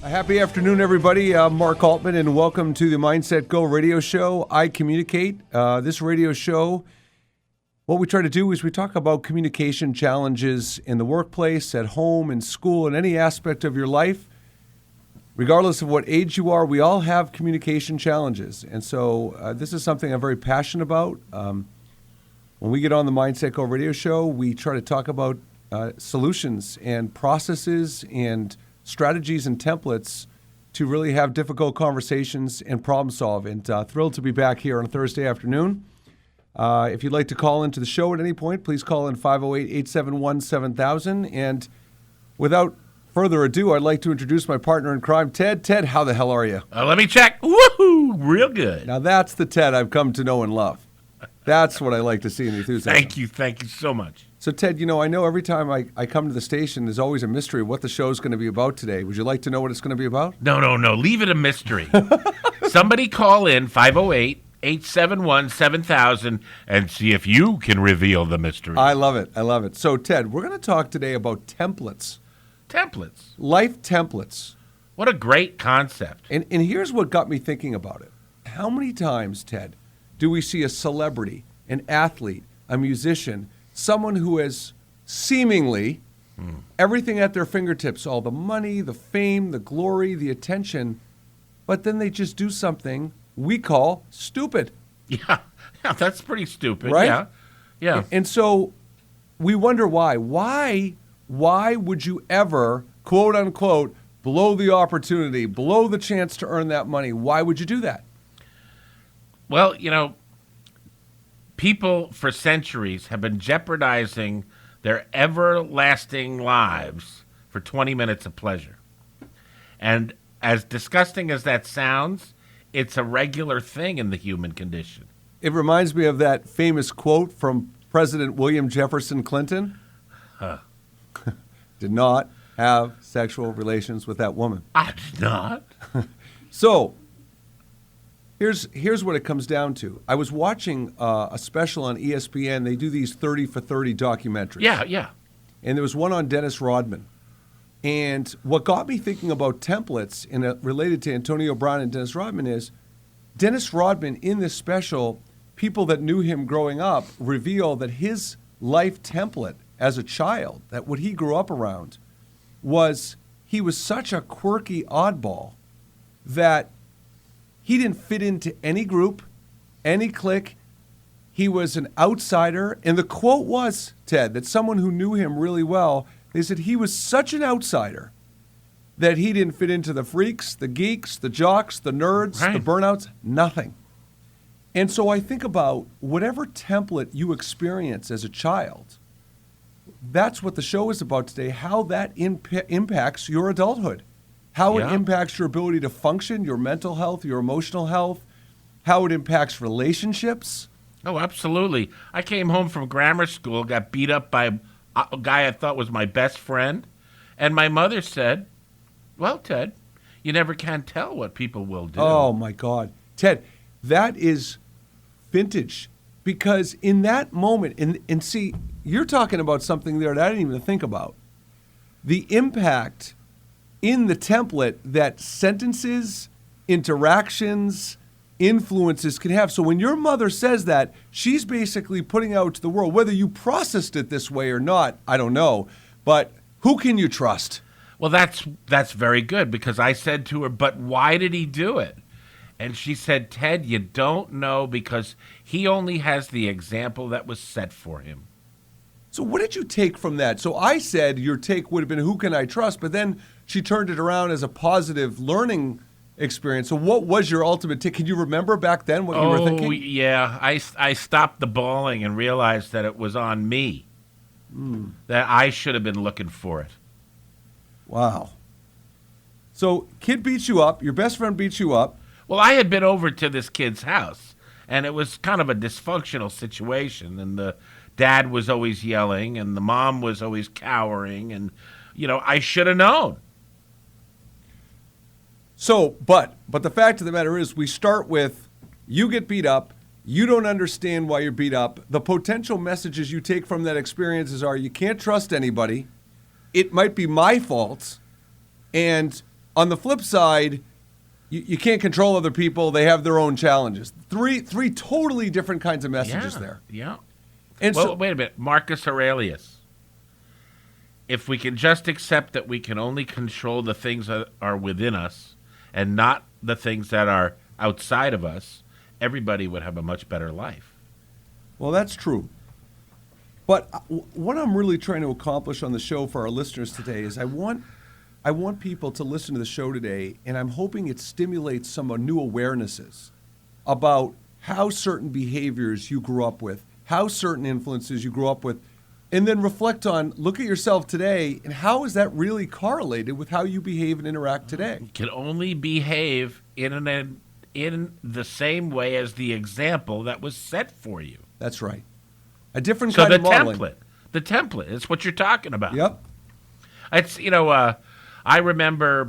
Happy afternoon, everybody. I'm Mark Altman, and welcome to the MindsetGo radio show, ICommunicate. This radio show, what we try to do is we talk about communication challenges in the workplace, at home, in school, in any aspect of your life. Regardless of what age you are, we all have communication challenges. And so this is something I'm very passionate about. When we get on the MindsetGo radio show, we try to talk about solutions and processes and strategies and templates to really have difficult conversations and problem solve. And thrilled to be back here on a Thursday afternoon. If you'd like to call into the show at any point, please call in 508-871-7000. And without further ado, I'd like to introduce my partner in crime, Ted. Ted, how the hell are you? Let me check. Woohoo! Real good. Now that's the Ted I've come to know and love. That's what I like to see in the enthusiasm. Thank you so much. So, Ted, I know every time I come to the station, there's always a mystery of what the show's going to be about today. Would you like to know what it's going to be about? No. Leave it a mystery. Somebody call in 508-871-7000 and see if you can reveal the mystery. I love it. So, Ted, we're going to talk today about templates. Templates. Life templates. What a great concept. And here's what got me thinking about it. How many times, Ted, do we see a celebrity, an athlete, a musician, someone who has seemingly everything at their fingertips, all the money, the fame, the glory, the attention, but then they just do something we call stupid. Yeah, that's pretty stupid. Right? Yeah. And so we wonder why. Why would you ever, quote unquote, blow the opportunity, blow the chance to earn that money? Why would you do that? Well, people for centuries have been jeopardizing their everlasting lives for 20 minutes of pleasure. And as disgusting as that sounds, it's a regular thing in the human condition. It reminds me of that famous quote from President William Jefferson Clinton. Did not have sexual relations with that woman. I did not. So, here's what it comes down to. I was watching a special on ESPN. They do these 30 for 30 documentaries. Yeah. And there was one on Dennis Rodman. And what got me thinking about templates related to Antonio Brown and Dennis Rodman is Dennis Rodman in this special, people that knew him growing up reveal that his life template as a child, that what he grew up around, was he was such a quirky oddball that he didn't fit into any group, any clique. He was an outsider. And the quote was, Ted, that someone who knew him really well, they said he was such an outsider that he didn't fit into the freaks, the geeks, the jocks, the nerds, right, the burnouts, nothing. And so I think about whatever template you experience as a child, that's what the show is about today, how that impacts your adulthood. How it impacts your ability to function, your mental health, your emotional health, how it impacts relationships. Oh, absolutely. I came home from grammar school, got beat up by a guy I thought was my best friend, and my mother said, well, Ted, you never can tell what people will do. Oh, my God. Ted, that is vintage, because in that moment, and see, you're talking about something there that I didn't even think about. The impact in the template that sentences, interactions, influences can have. So when your mother says that, she's basically putting out to the world, whether you processed it this way or not, I don't know, but who can you trust? Well, that's very good, because I said to her, but why did he do it? And she said, Ted, you don't know, because he only has the example that was set for him. So what did you take from that? So I said your take would have been, who can I trust? But then she turned it around as a positive learning experience. So what was your ultimate take? Can you remember back then what you were thinking? Oh, yeah. I stopped the bawling and realized that it was on me, that I should have been looking for it. Wow. So kid beats you up. Your best friend beats you up. Well, I had been over to this kid's house, and it was kind of a dysfunctional situation, and the dad was always yelling, and the mom was always cowering, and, I should have known. So, but the fact of the matter is, we start with, you get beat up, you don't understand why you're beat up. The potential messages you take from that experiences are, you can't trust anybody, it might be my fault, and on the flip side, you can't control other people. They have their own challenges. Three totally different kinds of messages there. Yeah. And well, so, wait a minute. Marcus Aurelius. If we can just accept that we can only control the things that are within us and not the things that are outside of us, everybody would have a much better life. well, that's true. But what I'm really trying to accomplish on the show for our listeners today is I want people to listen to the show today, and I'm hoping it stimulates some new awarenesses about how certain behaviors you grew up with, how certain influences you grew up with, and then reflect on, look at yourself today, and how is that really correlated with how you behave and interact today? You can only behave in the same way as the example that was set for you. That's right. A different So kind the of modeling. template is what you're talking about. Yep. It's, I remember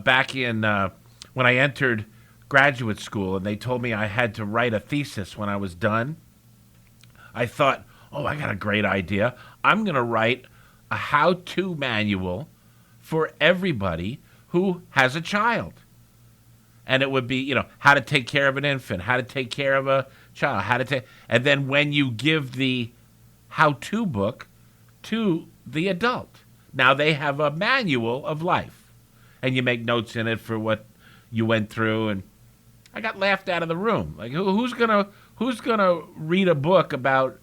back in when I entered graduate school and they told me I had to write a thesis when I was done. I thought, oh, I got a great idea. I'm going to write a how-to manual for everybody who has a child. And it would be, how to take care of an infant, how to take care of a child, and then when you give the how-to book to the adult, now they have a manual of life, and you make notes in it for what you went through. And I got laughed out of the room. Like, who's gonna read a book about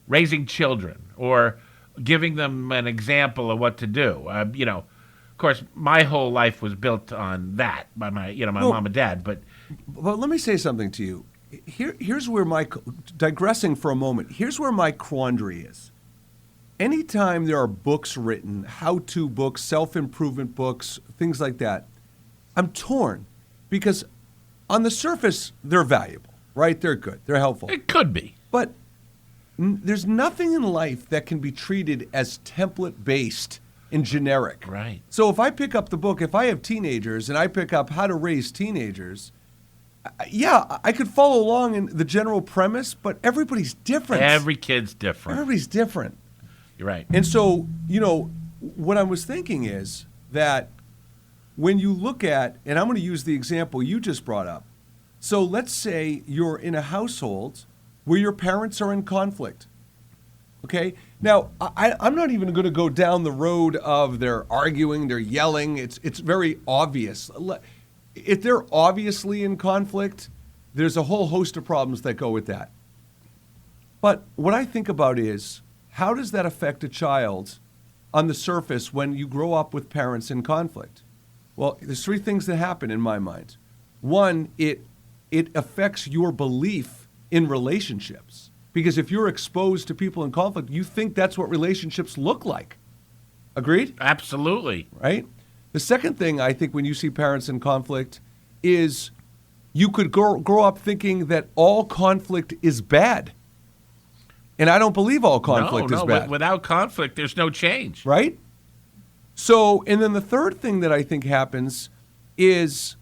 raising children or giving them an example of what to do? Of course, my whole life was built on that by my mom and dad. But let me say something to you. Here's where digressing for a moment, here's where my quandary is. Anytime there are books written, how-to books, self-improvement books, things like that, I'm torn because on the surface, they're valuable, right? They're good. They're helpful. it could be. But there's nothing in life that can be treated as template-based and generic. Right. So if I pick up the book, if I have teenagers and I pick up How to Raise Teenagers, yeah, I could follow along in the general premise, but everybody's different. Every kid's different. Everybody's different. You're right. And so, what I was thinking is that when you look at, and I'm going to use the example you just brought up. So let's say you're in a household where your parents are in conflict. Okay? Now, I'm not even going to go down the road of they're arguing, they're yelling. It's very obvious. If they're obviously in conflict, there's a whole host of problems that go with that. But what I think about is, how does that affect a child on the surface when you grow up with parents in conflict? Well, there's three things that happen in my mind. One, it affects your belief in relationships. Because if you're exposed to people in conflict, you think that's what relationships look like. Agreed? Absolutely. Right? The second thing I think when you see parents in conflict is you could grow up thinking that all conflict is bad. And I don't believe all conflict is bad. Without conflict, there's no change. Right? So, and then the third thing that I think happens is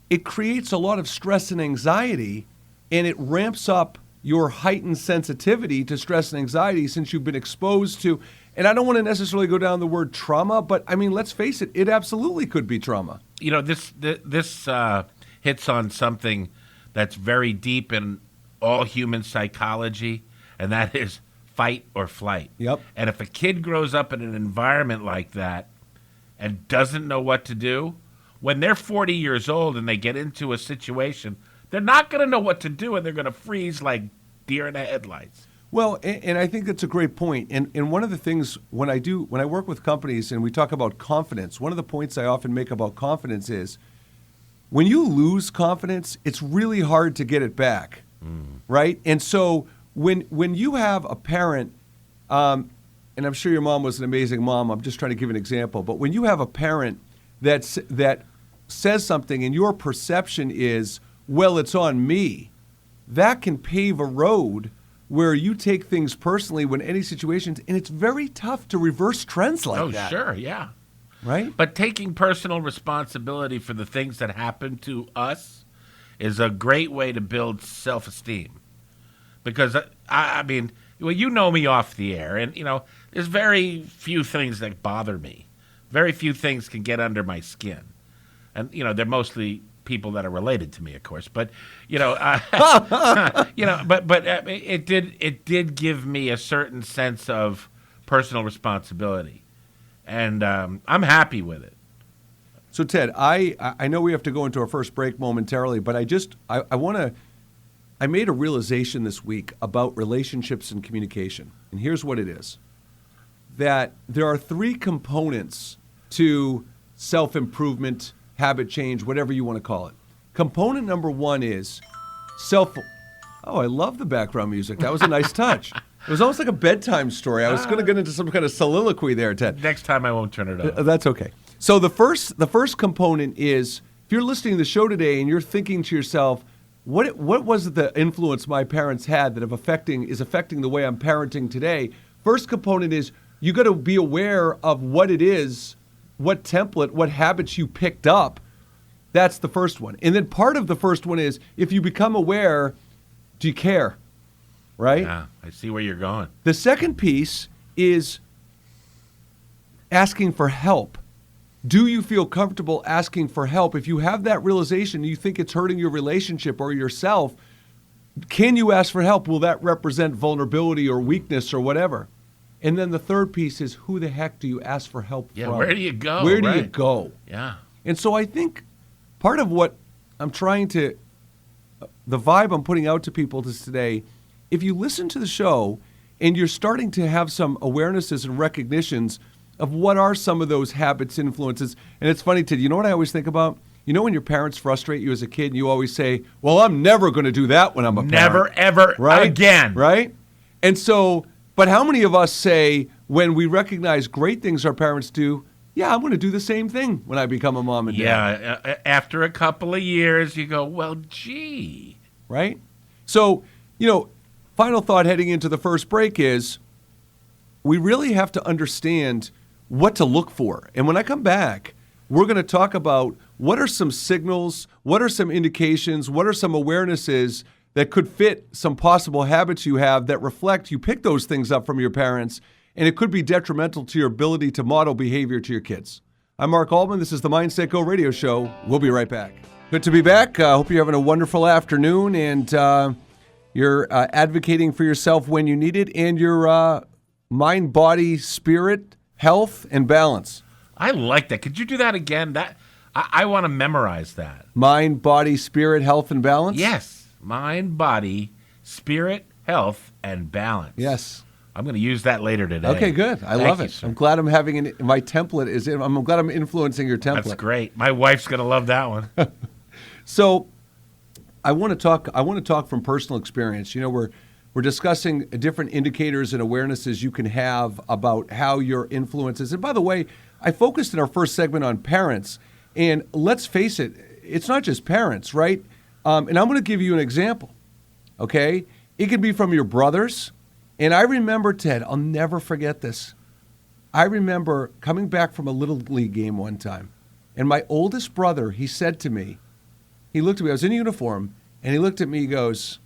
it creates a lot of stress and anxiety, and it ramps up your heightened sensitivity to stress and anxiety since you've been exposed to, and I don't want to necessarily go down the word trauma, but I mean, let's face it, it absolutely could be trauma. This hits on something that's very deep in all human psychology, and that is fight or flight. Yep. And if a kid grows up in an environment like that and doesn't know what to do, when they're 40 years old and they get into a situation, they're not going to know what to do, and they're going to freeze like deer in the headlights. Well, and I think that's a great point. And one of the things when I work with companies and we talk about confidence, one of the points I often make about confidence is when you lose confidence, it's really hard to get it back, right? And so when you have a parent, and I'm sure your mom was an amazing mom, I'm just trying to give an example, but when you have a parent that says something and your perception is, well, it's on me, that can pave a road where you take things personally when any situations, and it's very tough to reverse trends like that. Oh, sure, yeah. Right? But taking personal responsibility for the things that happen to us is a great way to build self-esteem. Because, I mean, well, you know me off the air, and, there's very few things that bother me. very few things can get under my skin. And, they're mostly people that are related to me, of course. But, it did give me a certain sense of personal responsibility. And I'm happy with it. So, Ted, I know we have to go into our first break momentarily, but I made a realization this week about relationships and communication. And here's what it is. That there are 3 components to self-improvement, habit change, whatever you want to call it. Component number 1 is Oh, I love the background music. That was a nice touch. It was almost like a bedtime story. I was going to get into some kind of soliloquy there, Ted. Next time I won't turn it on. That's okay. So the first component is, if you're listening to the show today and you're thinking to yourself, what was the influence my parents had that is affecting the way I'm parenting today? First component is you got to be aware of what it is, what template, what habits you picked up. That's the first one. And then part of the first one is, if you become aware, do you care? Right? Yeah, I see where you're going. The second piece is asking for help. Do you feel comfortable asking for help? If you have that realization, you think it's hurting your relationship or yourself, can you ask for help? Will that represent vulnerability or weakness or whatever? And then the third piece is, who the heck do you ask for help from? Where do you go? Where do you go? Yeah. And so I think part of what I'm trying to, the vibe I'm putting out to people is today, if you listen to the show and you're starting to have some awarenesses and recognitions of what are some of those habits, influences. And it's funny, Ted, you know what I always think about? You know when your parents frustrate you as a kid and you always say, well, I'm never going to do that when I'm a parent. Never, ever, right? Again. Right? And so, but how many of us say, when we recognize great things our parents do, yeah, I'm going to do the same thing when I become a mom and dad. Yeah, after a couple of years, you go, well, gee. Right? So, final thought heading into the first break is, we really have to understand what to look for. And when I come back, we're going to talk about what are some signals, what are some indications, what are some awarenesses that could fit some possible habits you have that reflect you pick those things up from your parents, and it could be detrimental to your ability to model behavior to your kids. I'm Mark Altman. This is the Mindset Go radio show. We'll be right back. Good to be back. I hope you're having a wonderful afternoon, and you're advocating for yourself when you need it, and your mind, body, spirit, health, and balance. I like that. Could you do that again? I want to memorize that. Mind, body, spirit, health, and balance? Yes. Mind, body, spirit, health, and balance. Yes. I'm going to use that later today. Okay, good. I love it. Sir. I'm glad I'm having my template is in. I'm glad I'm influencing your template. That's great. My wife's going to love that one. So, I want to talk from personal experience. We're discussing different indicators and awarenesses you can have about how your influences. And by the way, I focused in our first segment on parents. And let's face it, it's not just parents, right? And I'm going to give you an example, okay? It could be from your brothers. And I remember, Ted, I'll never forget this. I remember coming back from a Little League game one time. And my oldest brother, he said to me, he looked at me, I was in uniform, and he looked at me, he goes,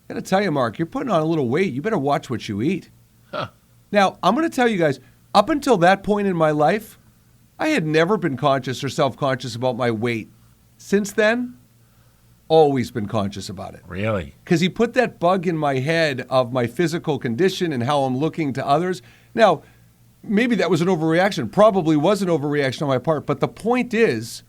I got to tell you, Mark, you're putting on a little weight. You better watch what you eat. Huh. Now, I'm going to tell you guys, up until that point in my life, I had never been conscious or self-conscious about my weight. Since then, always been conscious about it. Really? Because he put that bug in my head of my physical condition and how I'm looking to others. Now, maybe that was an overreaction. Probably was an overreaction on my part. But the point is,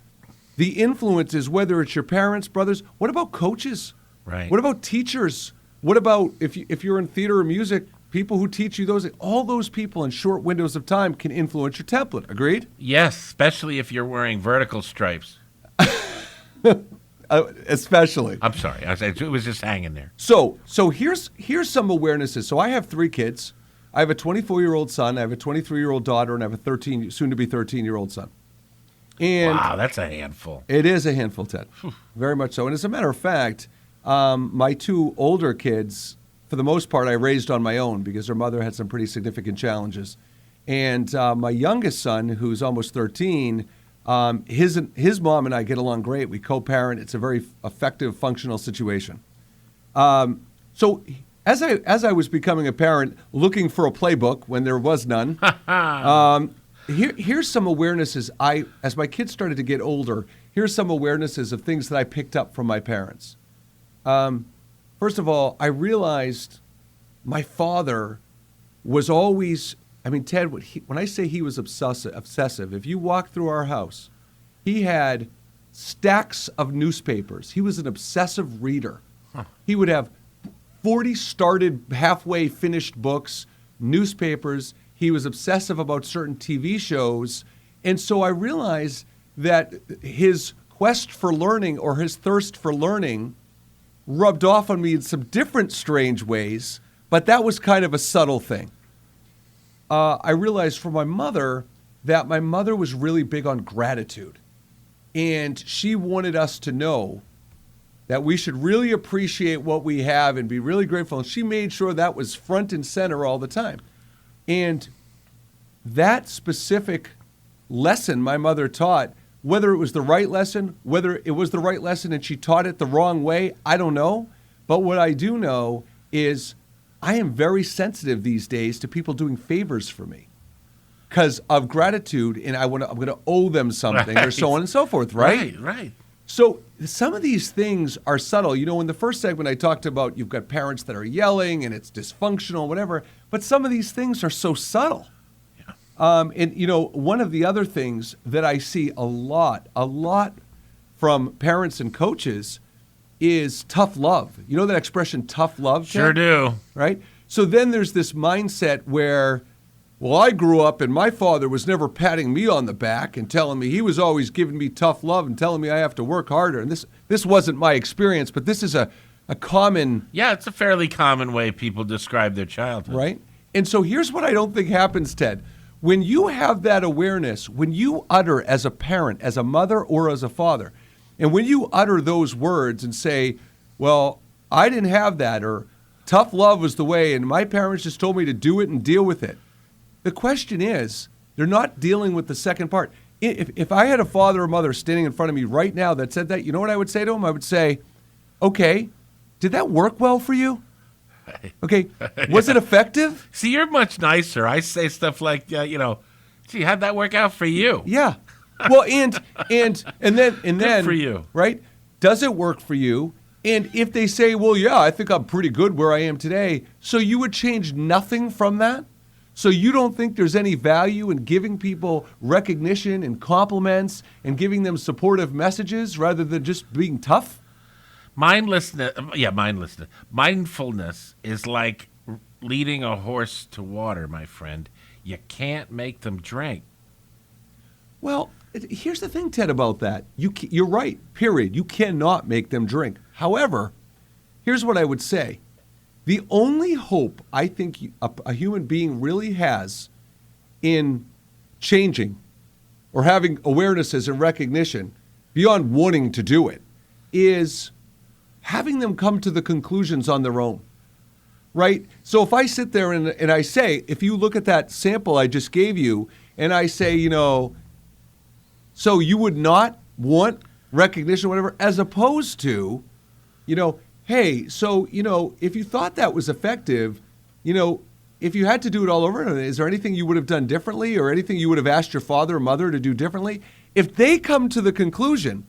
the influence is whether it's your parents, brothers. What about coaches? Right. What about teachers? What about if you're in theater or music, people who teach you those? All those people in short windows of time can influence your template. Agreed? Yes, especially if you're wearing vertical stripes. Especially. I'm sorry. It was just hanging there. So here's some awarenesses. So I have 3 kids. I have a 24-year-old son. I have a 23-year-old daughter, and I have a soon-to-be 13-year-old son. And wow, that's a handful. It is a handful, Ted. Very much so. And as a matter of fact, my 2 older kids, for the most part, I raised on my own because their mother had some pretty significant challenges. And my youngest son, who's almost 13, his mom and I get along great. We co-parent. It's a very effective, functional situation. So as I was becoming a parent, looking for a playbook when there was none, here's some awarenesses. As my kids started to get older, here's some awarenesses of things that I picked up from my parents. First of all, I realized my father was always, Ted, when I say he was obsessive, if you walk through our house, he had stacks of newspapers. He was an obsessive reader. Huh. He would have 40 started, halfway finished books, newspapers. He was obsessive about certain TV shows. And so I realized that his quest for learning or his thirst for learning rubbed off on me in some different strange ways, but that was kind of a subtle thing. I realized for my mother that my mother was really big on gratitude. And she wanted us to know that we should really appreciate what we have and be really grateful. And she made sure that was front and center all the time. And that specific lesson my mother taught, whether it was the right lesson, whether it was the right lesson and she taught it the wrong way, I don't know. But what I do know is I am very sensitive these days to people doing favors for me because of gratitude, and I'm going to owe them something, or so on and so forth, right? Right. So some of these things are subtle. In the first segment I talked about you've got parents that are yelling and it's dysfunctional, whatever, but some of these things are so subtle. And one of the other things that I see a lot from parents and coaches is tough love. You know that expression, tough love? Sure do. Right? So then there's this mindset where, well, I grew up and my father was never patting me on the back and telling me, he was always giving me tough love and telling me I have to work harder. And this wasn't my experience, but this is a common... Yeah, it's a fairly common way people describe their childhood. Right? And so here's what I don't think happens, Ted. When you have that awareness, when you utter as a parent, as a mother or as a father, and when you utter those words and say, well, I didn't have that, or tough love was the way, and my parents just told me to do it and deal with it. The question is, they're not dealing with the second part. If I had a father or mother standing in front of me right now that said that, you know what I would say to them? I would say, okay, did that work well for you? Okay, was it effective? See, you're much nicer. I say stuff like, gee, how'd that work out for you? Yeah. Well, and then Good for you. Right? Does it work for you? And if they say, well, yeah, I think I'm pretty good where I am today, so you would change nothing from that? So you don't think there's any value in giving people recognition and compliments and giving them supportive messages rather than just being tough? Mindlessness is like leading a horse to water, my friend. You can't make them drink. Well, here's the thing, Ted, about that. You're right, period. You cannot make them drink. However, here's what I would say. The only hope I think a human being really has in changing or having awarenesses and recognition beyond wanting to do it is having them come to the conclusions on their own, right? So if I sit there and I say, if you look at that sample I just gave you, and I say, so you would not want recognition, whatever, as opposed to, hey, so, if you thought that was effective, if you had to do it all over, is there anything you would have done differently or anything you would have asked your father or mother to do differently? If they come to the conclusion,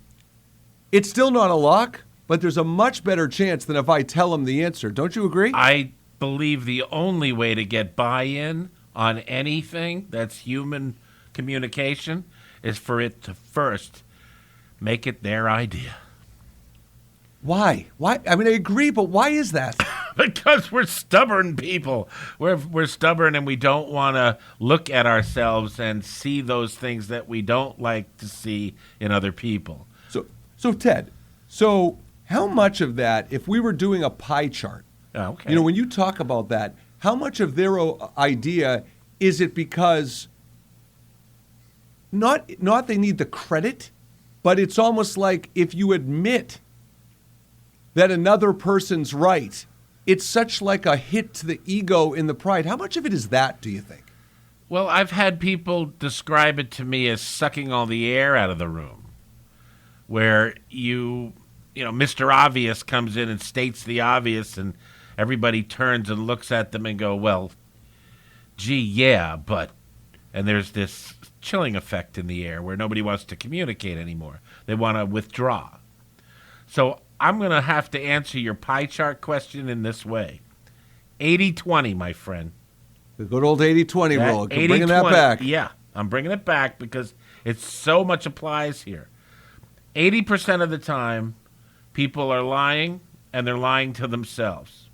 it's still not a lock, but there's a much better chance than if I tell them the answer. Don't you agree? I believe the only way to get buy-in on anything that's human communication is for it to first make it their idea. Why? I agree, but why is that? Because we're stubborn people. We're stubborn, and we don't want to look at ourselves and see those things that we don't like to see in other people. So Ted, how much of that, if we were doing a pie chart, okay. When you talk about that, how much of their idea is it because not they need the credit, but it's almost like if you admit that another person's right, it's such like a hit to the ego and the pride. How much of it is that, do you think? Well, I've had people describe it to me as sucking all the air out of the room, where Mr. Obvious comes in and states the obvious, and everybody turns and looks at them and go, well, gee, yeah, but and there's this chilling effect in the air where nobody wants to communicate anymore. They want to withdraw. So I'm going to have to answer your pie chart question in this way. 80-20, my friend. The good old 80-20 rule. You're bringing that back. Yeah, I'm bringing it back because it so much applies here. 80% of the time, people are lying, and they're lying to themselves.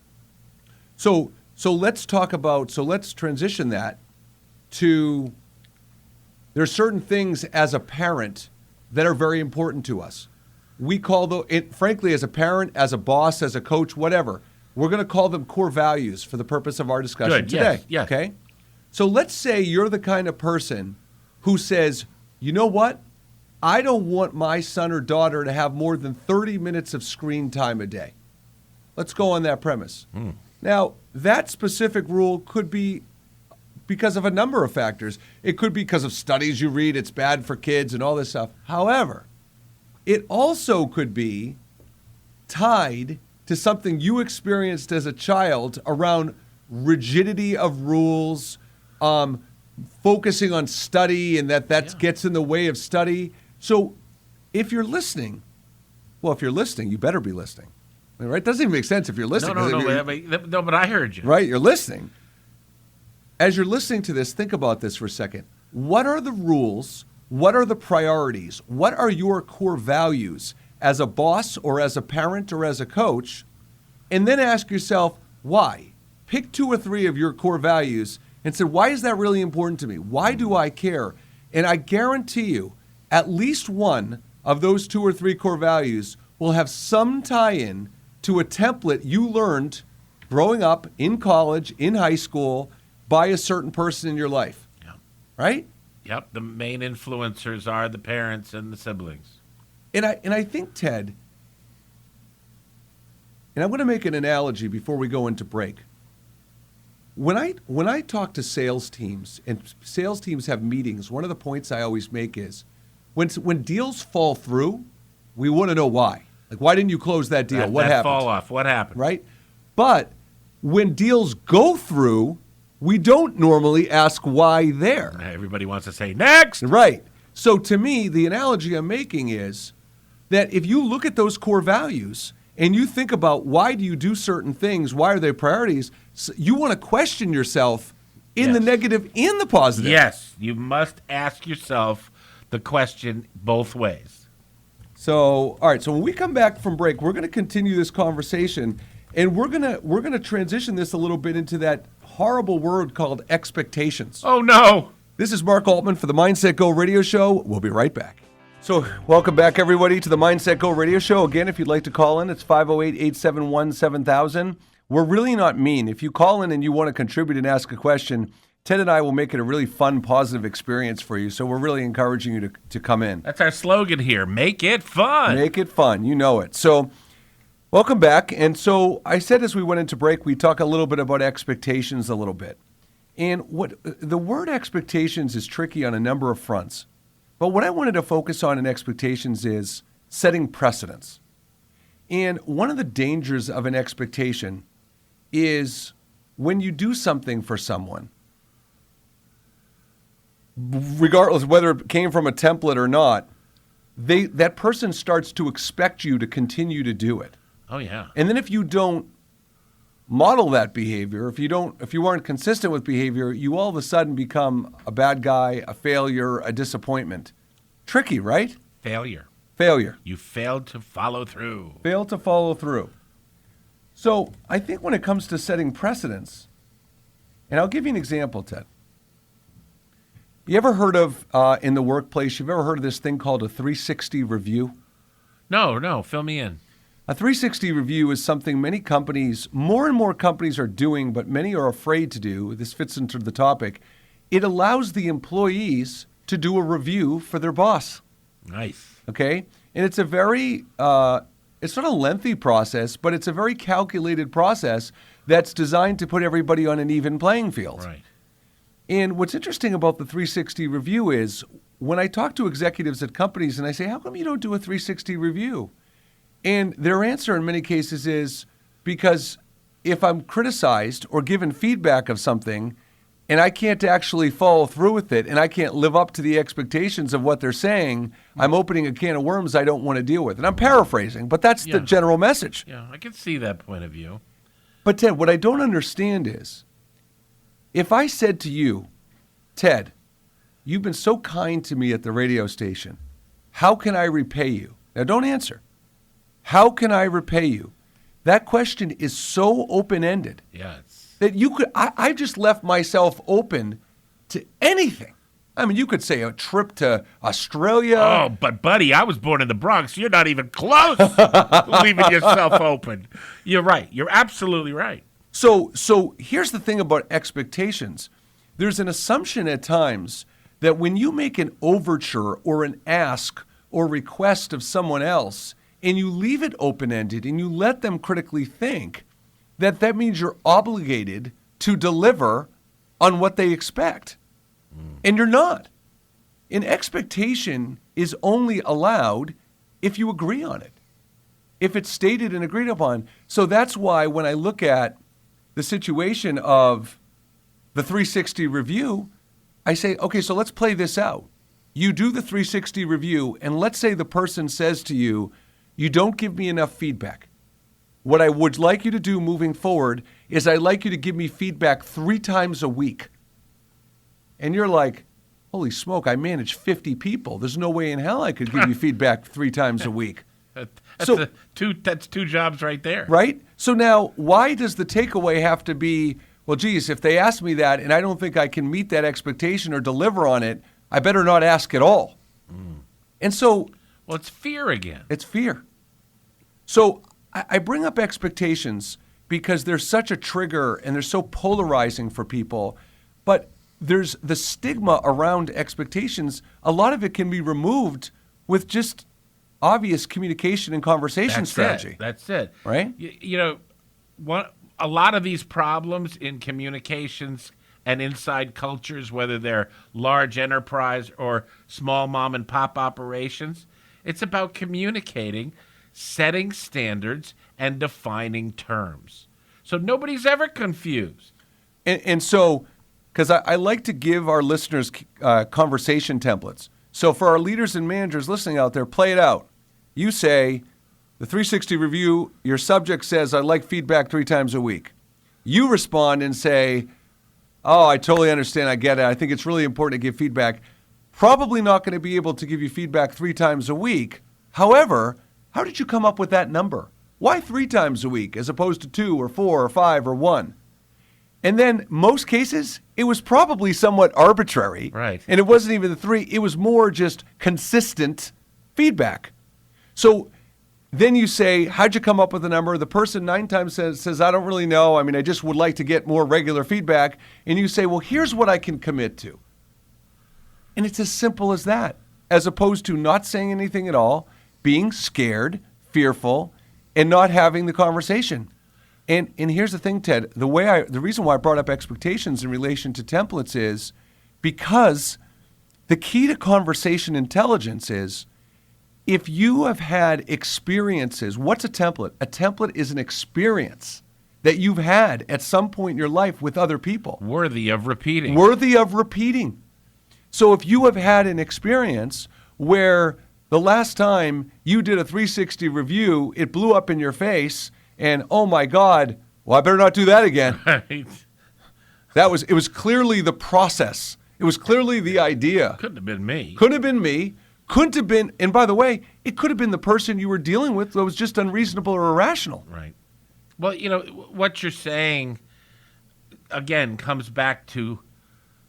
So let's transition that to, there's certain things as a parent that are very important to us. We call frankly, as a parent, as a boss, as a coach, whatever, we're going to call them core values for the purpose of our discussion today. Yes. Okay? So let's say you're the kind of person who says, you know what? I don't want my son or daughter to have more than 30 minutes of screen time a day. Let's go on that premise. Now, that specific rule could be because of a number of factors. It could be because of studies you read, it's bad for kids and all this stuff. However, it also could be tied to something you experienced as a child around rigidity of rules, focusing on study, and that gets in the way of study. So if you're listening, you better be listening. Right? It doesn't even make sense if you're listening. No, but I heard you. Right? You're listening. As you're listening to this, think about this for a second. What are the rules? What are the priorities? What are your core values as a boss or as a parent or as a coach? And then ask yourself, why? Pick 2 or 3 of your core values and say, why is that really important to me? Why do I care? And I guarantee you, at least one of those 2 or 3 core values will have some tie-in to a template you learned growing up in college, in high school, by a certain person in your life. Yeah. Right? Yep. The main influencers are the parents and the siblings. And I think, Ted, and I'm going to make an analogy before we go into break. When I talk to sales teams, and sales teams have meetings, one of the points I always make is, when deals fall through, we want to know why. Like, why didn't you close that deal? What happened? Fall off. What happened? Right? But when deals go through, we don't normally ask why there. Everybody wants to say, next! Right. So to me, the analogy I'm making is that if you look at those core values and you think about why do you do certain things, why are they priorities, you want to question yourself in the negative and the positive. Yes. You must ask yourself the question both ways. So, all right. So when we come back from break, we're going to continue this conversation, and we're gonna transition this a little bit into that horrible word called expectations. Oh no! This is Mark Altman for the Mindset Go Radio Show. We'll be right back. So, welcome back, everybody, to the Mindset Go Radio Show. Again, if you'd like to call in, it's 508-871-7000. We're really not mean. If you call in and you want to contribute and ask a question, Ted and I will make it a really fun, positive experience for you. So we're really encouraging you to come in. That's our slogan here. Make it fun. Make it fun. You know it. So welcome back. And so I said as we went into break, we talk a little bit about expectations a little bit. And what the word expectations is tricky on a number of fronts. But what I wanted to focus on in expectations is setting precedents. And one of the dangers of an expectation is when you do something for someone, regardless of whether it came from a template or not, that person starts to expect you to continue to do it. Oh, yeah. And then if you don't model that behavior, if you aren't consistent with behavior, you all of a sudden become a bad guy, a failure, a disappointment. Tricky, right? Failure. You failed to follow through. So I think when it comes to setting precedents, and I'll give you an example, Ted. You ever heard of, in the workplace, you've ever heard of this thing called a 360 review? No, fill me in. A 360 review is something many companies, more and more companies are doing, but many are afraid to do. This fits into the topic. It allows the employees to do a review for their boss. Nice. Okay? And it's a very, it's not a lengthy process, but it's a very calculated process that's designed to put everybody on an even playing field. Right. And what's interesting about the 360 review is when I talk to executives at companies and I say, how come you don't do a 360 review? And their answer in many cases is because if I'm criticized or given feedback of something, and I can't actually follow through with it, and I can't live up to the expectations of what they're saying, I'm opening a can of worms I don't want to deal with. And I'm paraphrasing, but that's the general message. Yeah, I can see that point of view. But Ted, what I don't understand is, if I said to you, Ted, you've been so kind to me at the radio station, how can I repay you? Now don't answer. How can I repay you? That question is so open-ended. Yeah, that you could, I just left myself open to anything. I mean, you could say a trip to Australia. Oh, but buddy, I was born in the Bronx. You're not even close to leaving yourself open. You're right. You're absolutely right. So here's the thing about expectations. There's an assumption at times that when you make an overture or an ask or request of someone else and you leave it open-ended and you let them critically think, that means you're obligated to deliver on what they expect. And you're not. An expectation is only allowed if you agree on it, if it's stated and agreed upon. So that's why when I look at the situation of the 360 review, I say, okay, so let's play this out. You do the 360 review, and let's say the person says to you, you don't give me enough feedback. What I would like you to do moving forward is I'd like you to give me feedback 3 times a week. And you're like, holy smoke, I manage 50 people. There's no way in hell I could give you feedback 3 times a week. That's 2 jobs right there. Right? So now, why does the takeaway have to be, well, geez, if they ask me that and I don't think I can meet that expectation or deliver on it, I better not ask at all. And so... Well, it's fear again. It's fear. So I bring up expectations because they're such a trigger and they're so polarizing for people. But there's the stigma around expectations. A lot of it can be removed with just obvious communication and conversation strategy. That's it. Right? A lot of these problems in communications and inside cultures, whether they're large enterprise or small mom and pop operations, it's about communicating, setting standards, and defining terms. So nobody's ever confused. And so, because I like to give our listeners conversation templates. So for our leaders and managers listening out there, play it out. You say, the 360 review, your subject says, I'd like feedback 3 times a week. You respond and say, oh, I totally understand. I get it. I think it's really important to give feedback. Probably not going to be able to give you feedback 3 times a week. However, how did you come up with that number? Why 3 times a week as opposed to 2 or 4 or 5 or 1? And then most cases, it was probably somewhat arbitrary. Right. And it wasn't even the 3. It was more just consistent feedback. So then you say, how'd you come up with the number? The person 9 times says, I don't really know. I mean, I just would like to get more regular feedback. And you say, well, here's what I can commit to. And it's as simple as that, as opposed to not saying anything at all, being scared, fearful, and not having the conversation. And here's the thing, Ted, the reason why I brought up expectations in relation to templates is because the key to conversation intelligence is if you have had experiences. What's a template? A template is an experience that you've had at some point in your life with other people. Worthy of repeating. Worthy of repeating. So if you have had an experience where the last time you did a 360 review, it blew up in your face, and oh my God, well, I better not do that again. Right. It was clearly the process. It was clearly the idea. Couldn't have been me. Couldn't have been me. Couldn't have been, and by the way, it could have been the person you were dealing with that was just unreasonable or irrational. Right. Well, what you're saying, again, comes back to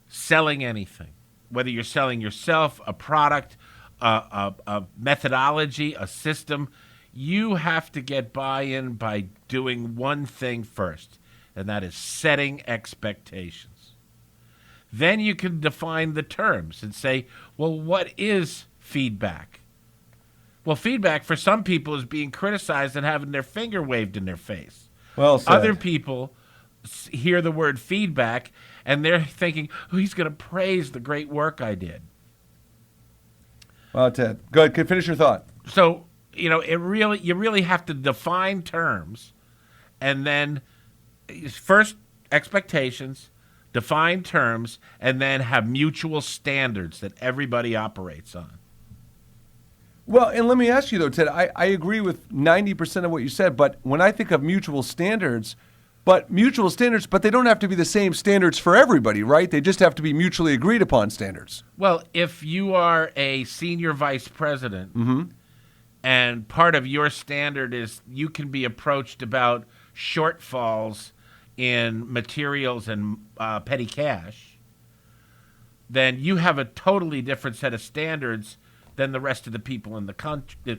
selling anything. Whether you're selling yourself, a product, a methodology, a system, you have to get buy-in by doing one thing first, and that is setting expectations. Then you can define the terms and say, well, what is feedback? Well, feedback for some people is being criticized and having their finger waved in their face. Well said. Other people hear the word feedback and they're thinking, oh, he's going to praise the great work I did. Well, Ted, go ahead. Finish your thought. So, you really have to define terms, and then first expectations, define terms, and then have mutual standards that everybody operates on. Well, and let me ask you, though, Ted, I agree with 90% of what you said, but when I think of mutual standards, but they don't have to be the same standards for everybody, right? They just have to be mutually agreed upon standards. Well, if you are a senior vice president and part of your standard is you can be approached about shortfalls in materials and petty cash, then you have a totally different set of standards than the rest of the people in the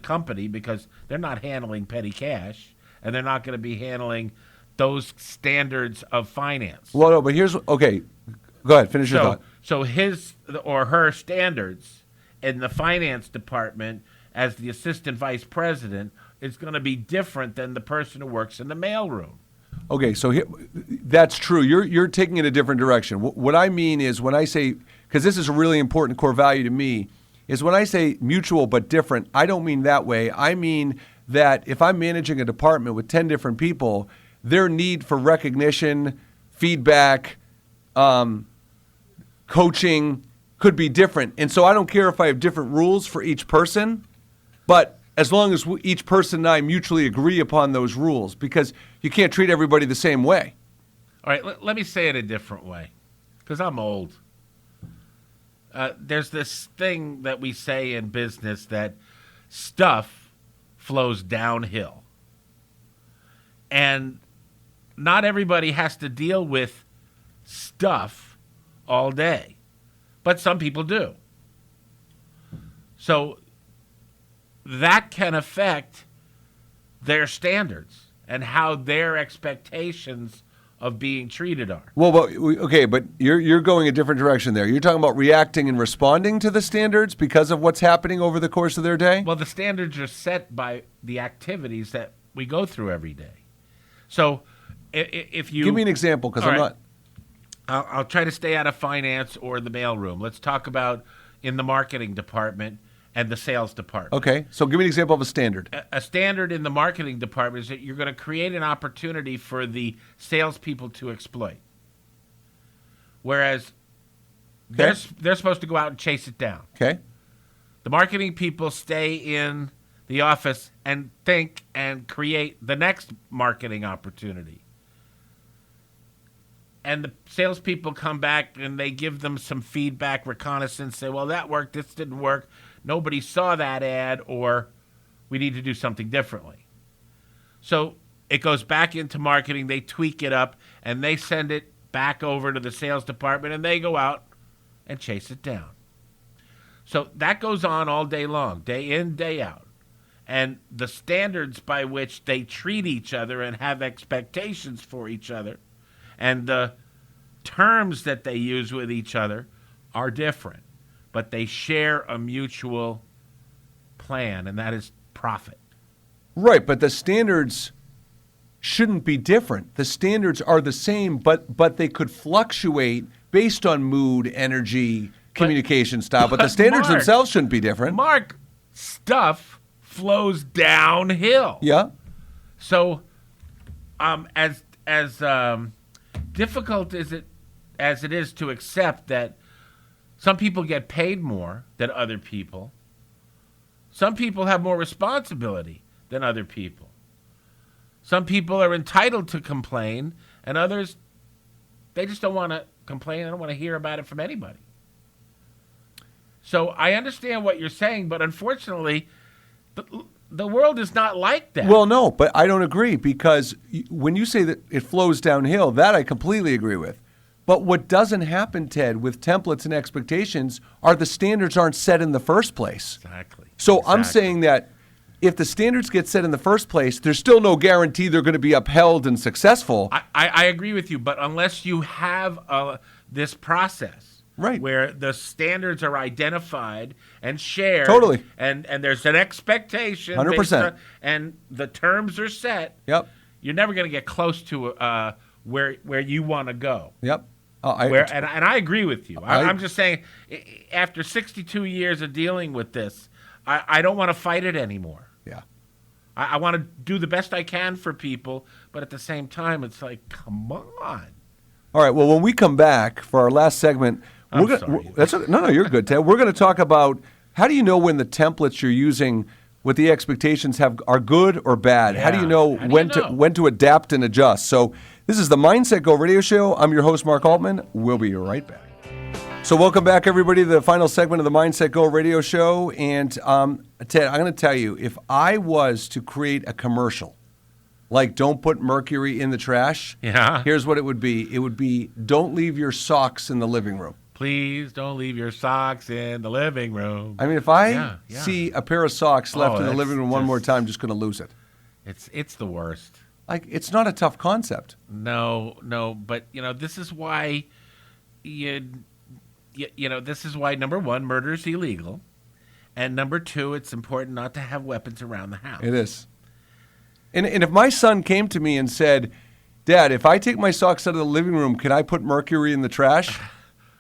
company, because they're not handling petty cash and they're not going to be handling those standards of finance. Well, no, but okay, go ahead, finish your thought. So his or her standards in the finance department as the assistant vice president is going to be different than the person who works in the mailroom. Okay, so that's true. You're taking it a different direction. What I mean is when I say, because this is a really important core value to me, is when I say mutual but different, I don't mean that way. I mean that if I'm managing a department with 10 different people, their need for recognition, feedback, coaching could be different. And so I don't care if I have different rules for each person, but as long as each person and I mutually agree upon those rules, because you can't treat everybody the same way. All right, let me say it a different way, because I'm old. There's this thing that we say in business that stuff flows downhill. And not everybody has to deal with stuff all day, but some people do. So that can affect their standards and how their expectations of being treated are. Well, but you're going a different direction there. You're talking about reacting and responding to the standards because of what's happening over the course of their day? Well, the standards are set by the activities that we go through every day. So if you... Give me an example, because I'm not... I'll try to stay out of finance or the mailroom. Let's talk about in the marketing department and the sales department. Okay, so give me an example of a standard. A standard in the marketing department is that you're going to create an opportunity for the salespeople to exploit. Whereas they're supposed to go out and chase it down. Okay. The marketing people stay in the office and think and create the next marketing opportunity. And the salespeople come back and they give them some feedback, reconnaissance, say, well, that worked, this didn't work. Nobody saw that ad, or we need to do something differently. So it goes back into marketing, they tweak it up, and they send it back over to the sales department, and they go out and chase it down. So that goes on all day long, day in, day out. And the standards by which they treat each other and have expectations for each other and the terms that they use with each other are different. But they share a mutual plan, and that is profit. Right, but the standards shouldn't be different. The standards are the same, but they could fluctuate based on mood, energy, communication style. But the standards themselves shouldn't be different. Mark, stuff flows downhill. Yeah. So, as difficult as it is to accept that some people get paid more than other people, some people have more responsibility than other people. Some people are entitled to complain, and others, they just don't want to complain. They don't want to hear about it from anybody. So I understand what you're saying, but unfortunately, the world is not like that. Well, no, but I don't agree, because when you say that it flows downhill, that I completely agree with. But what doesn't happen, Ted, with templates and expectations are the standards aren't set in the first place. Exactly. So I'm saying that if the standards get set in the first place, there's still no guarantee they're going to be upheld and successful. I agree with you, but unless you have this process, right, where the standards are identified and shared, totally, and there's an expectation, 100%, and the terms are set, yep, you're never going to get close to where you want to go. Yep. And I agree with you. I'm just saying, after 62 years of dealing with this, I don't want to fight it anymore. Yeah. I want to do the best I can for people, but at the same time, it's like, come on. All right. Well, when we come back for our last segment, no, you're good, Ted. We're going to talk about how do you know when the templates you're using, what the expectations are good or bad? Yeah. How do you know when to adapt and adjust? So this is the Mindset Go Radio Show. I'm your host, Mark Altman. We'll be right back. So welcome back, everybody, to the final segment of the Mindset Go Radio Show. And Ted, I'm going to tell you, if I was to create a commercial, like don't put mercury in the trash, here's what it would be. It would be don't leave your socks in the living room. Please don't leave your socks in the living room. I mean, if I see a pair of socks left in the living room one more time, I'm just going to lose it. It's the worst. Like, it's not a tough concept. No, but, this is why this is why, number one, murder is illegal. And number two, it's important not to have weapons around the house. It is. And if my son came to me and said, Dad, if I take my socks out of the living room, can I put mercury in the trash?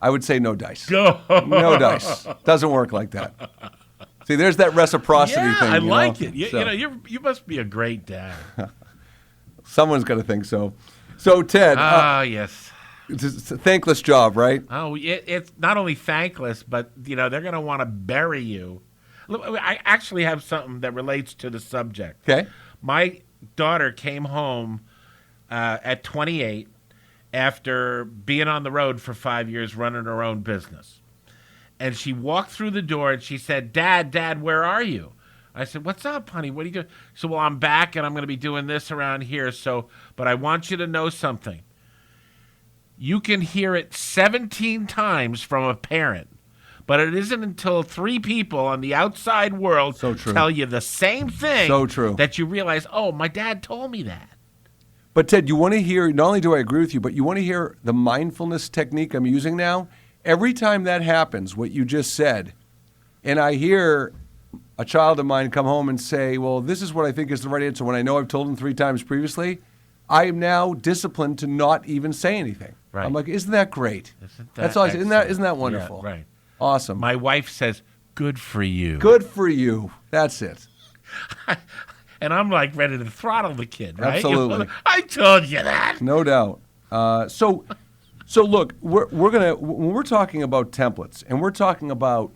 I would say no dice. No dice. Doesn't work like that. See, there's that reciprocity thing. I like it. You must be a great dad. Someone's got to think so. So, Ted. Yes. It's a thankless job, right? Oh, it's not only thankless, but, they're going to want to bury you. Look, I actually have something that relates to the subject. Okay. My daughter came home at 28 after being on the road for 5 years running her own business. And she walked through the door and she said, Dad, where are you? I said, what's up, honey? What are you doing? She said, well, I'm back and I'm going to be doing this around here. But I want you to know something. You can hear it 17 times from a parent, but it isn't until 3 people on the outside world tell you the same thing that you realize, oh, my dad told me that. But, Ted, you want to hear, not only do I agree with you, but you want to hear the mindfulness technique I'm using now? Every time that happens, what you just said, and I hear a child of mine come home and say, well, this is what I think is the right answer, when I know I've told them 3 times previously, I am now disciplined to not even say anything. Right. I'm like, isn't that great? That's all I say. Isn't that wonderful? Yeah, right. Awesome. My wife says, good for you. Good for you. That's it. And I'm like ready to throttle the kid, right? Absolutely. I told you that. No doubt. So look, we're gonna, when we're talking about templates, and we're talking about,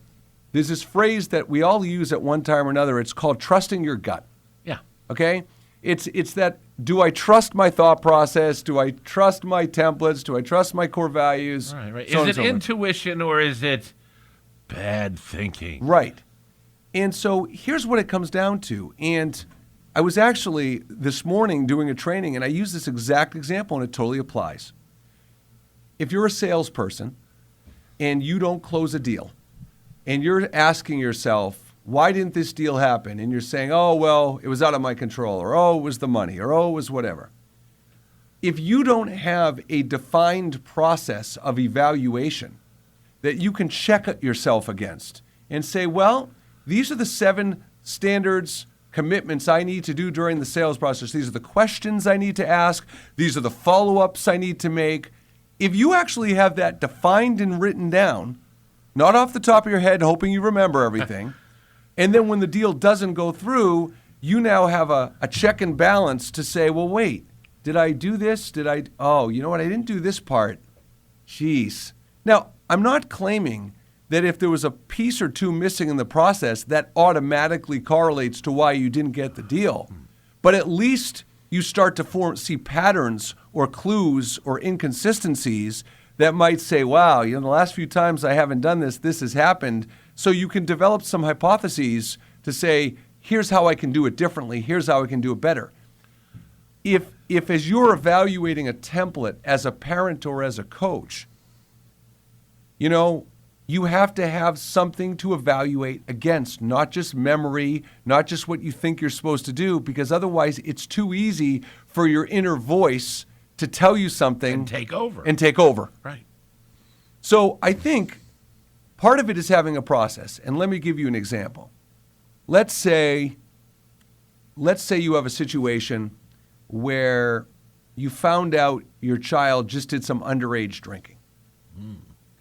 there's this phrase that we all use at one time or another. It's called trusting your gut. Yeah. Okay. It's that. Do I trust my thought process? Do I trust my templates? Do I trust my core values? Right. Is it intuition or is it bad thinking? Right. And so here's what it comes down to. And I was actually this morning doing a training, and I use this exact example, and it totally applies. If you're a salesperson and you don't close a deal, and you're asking yourself, why didn't this deal happen? And you're saying, oh, well, it was out of my control, or oh, it was the money, or oh, it was whatever. If you don't have a defined process of evaluation that you can check yourself against and say, well, these are the 7 standards, commitments I need to do during the sales process. These are the questions I need to ask. These are the follow-ups I need to make. If you actually have that defined and written down, not off the top of your head, hoping you remember everything, and then when the deal doesn't go through, you now have a check and balance to say, well, wait, did I do this? Oh, you know what? I didn't do this part. Jeez. Now, I'm not claiming that if there was a piece or 2 missing in the process, that automatically correlates to why you didn't get the deal. But at least you start to see patterns or clues or inconsistencies that might say, wow, the last few times I haven't done this, this has happened. So you can develop some hypotheses to say, here's how I can do it differently. Here's how I can do it better. If as you're evaluating a template as a parent or as a coach, you have to have something to evaluate against, not just memory, not just what you think you're supposed to do, because otherwise it's too easy for your inner voice to tell you something. And take over. Right. So I think part of it is having a process. And let me give you an example. Let's say you have a situation where you found out your child just did some underage drinking.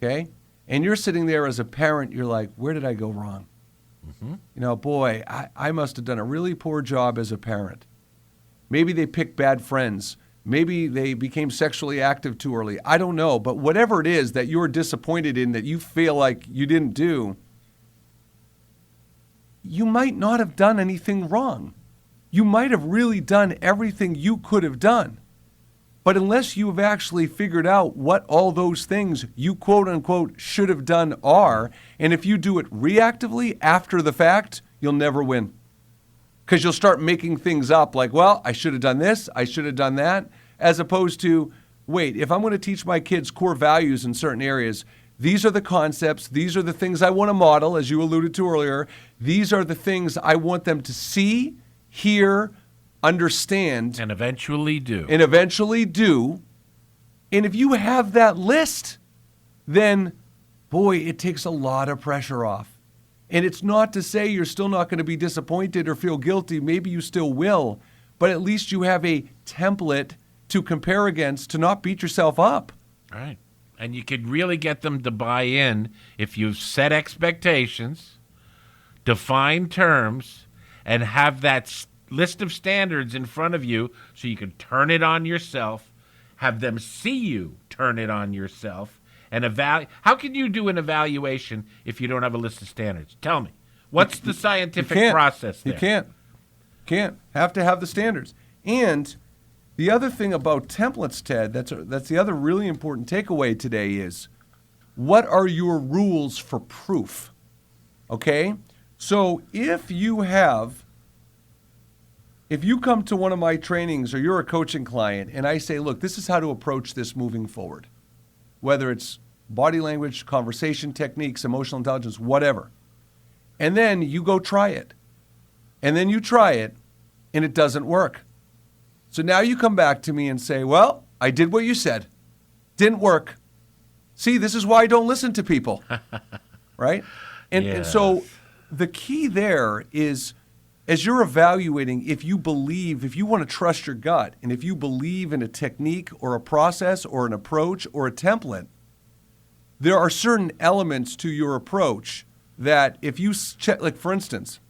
Okay? And you're sitting there as a parent, you're like, where did I go wrong? Mm-hmm. I must have done a really poor job as a parent. Maybe they picked bad friends. Maybe they became sexually active too early. I don't know. But whatever it is that you're disappointed in that you feel like you didn't do, you might not have done anything wrong. You might have really done everything you could have done. But unless you have actually figured out what all those things you quote unquote should have done are, and if you do it reactively after the fact, you'll never win. Because you'll start making things up like, well, I should have done this, I should have done that, as opposed to, wait, if I'm going to teach my kids core values in certain areas, these are the concepts, these are the things I want to model, as you alluded to earlier. These are the things I want them to see, hear, understand. And eventually do. And if you have that list, then, boy, it takes a lot of pressure off. And it's not to say you're still not going to be disappointed or feel guilty. Maybe you still will. But at least you have a template to compare against to not beat yourself up. All right. And you could really get them to buy in if you've set expectations, define terms, and have that list of standards in front of you so you can turn it on yourself, have them see you turn it on yourself, and how can you do an evaluation if you don't have a list of standards? Tell me. What's the scientific process there? You can't. Have to have the standards. And the other thing about templates, Ted, that's the other really important takeaway today is, what are your rules for proof? Okay? So if you come to one of my trainings or you're a coaching client and I say, look, this is how to approach this moving forward, whether it's body language, conversation techniques, emotional intelligence, whatever. And then you go try it. And then you try it and it doesn't work. So now you come back to me and say, well, I did what you said. Didn't work. See, this is why I don't listen to people. Right? And so the key there is, as you're evaluating, if you want to trust your gut, and if you believe in a technique or a process or an approach or a template, there are certain elements to your approach that if you check, like for instance,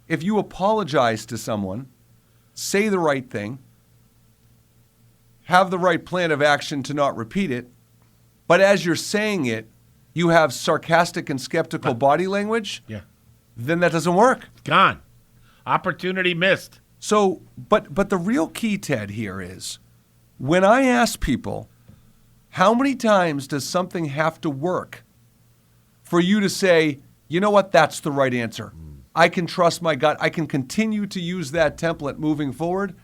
if you apologize to someone, say the right thing, have the right plan of action to not repeat it, but as you're saying it, you have sarcastic and skeptical body language, then that doesn't work. Gone. Opportunity missed. So, but the real key, Ted, here is when I ask people, how many times does something have to work for you to say, you know what, that's the right answer. I can trust my gut. I can continue to use that template moving forward.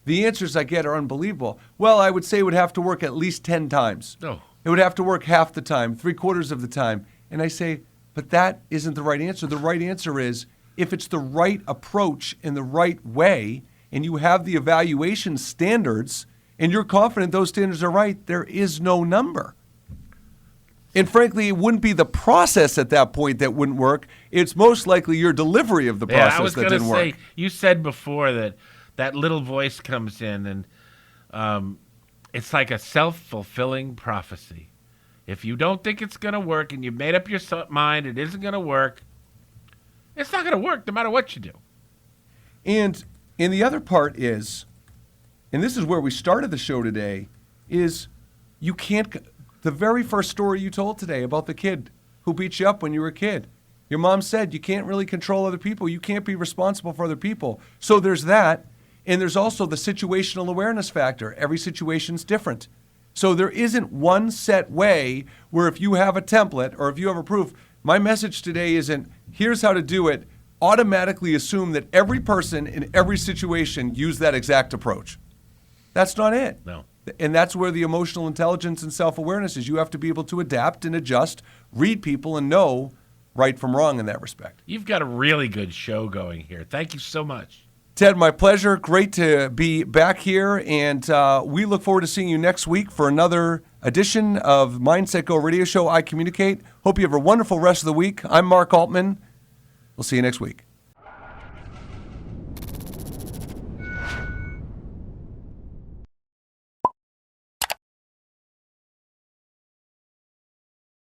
The answers I get are unbelievable. Well, I would say it would have to work at least 10 times. Oh. It would have to work half the time, 3/4 of the time. And I say, but that isn't the right answer. The right answer is, if it's the right approach in the right way, and you have the evaluation standards, and you're confident those standards are right, there is no number. And frankly, it wouldn't be the process at that point that wouldn't work. It's most likely your delivery of the process that didn't work. I was going to say, you said before that little voice comes in, and it's like a self-fulfilling prophecy. If you don't think it's going to work, and you've made up your mind it isn't going to work, it's not going to work no matter what you do. And the other part is, and this is where we started the show today, is you can't, the very first story you told today about the kid who beat you up when you were a kid. Your mom said you can't really control other people. You can't be responsible for other people. So there's that. And there's also the situational awareness factor. Every situation's different. So there isn't one set way where if you have a template or if you have a proof, my message today isn't, here's how to do it, automatically assume that every person in every situation use that exact approach. That's not it. No. And that's where the emotional intelligence and self-awareness is. You have to be able to adapt and adjust, read people, and know right from wrong in that respect. You've got a really good show going here. Thank you so much. Ted, my pleasure. Great to be back here. And we look forward to seeing you next week for another edition of MindsetGo Radio Show, ICommunicate. Hope you have a wonderful rest of the week. I'm Mark Altman. We'll see you next week.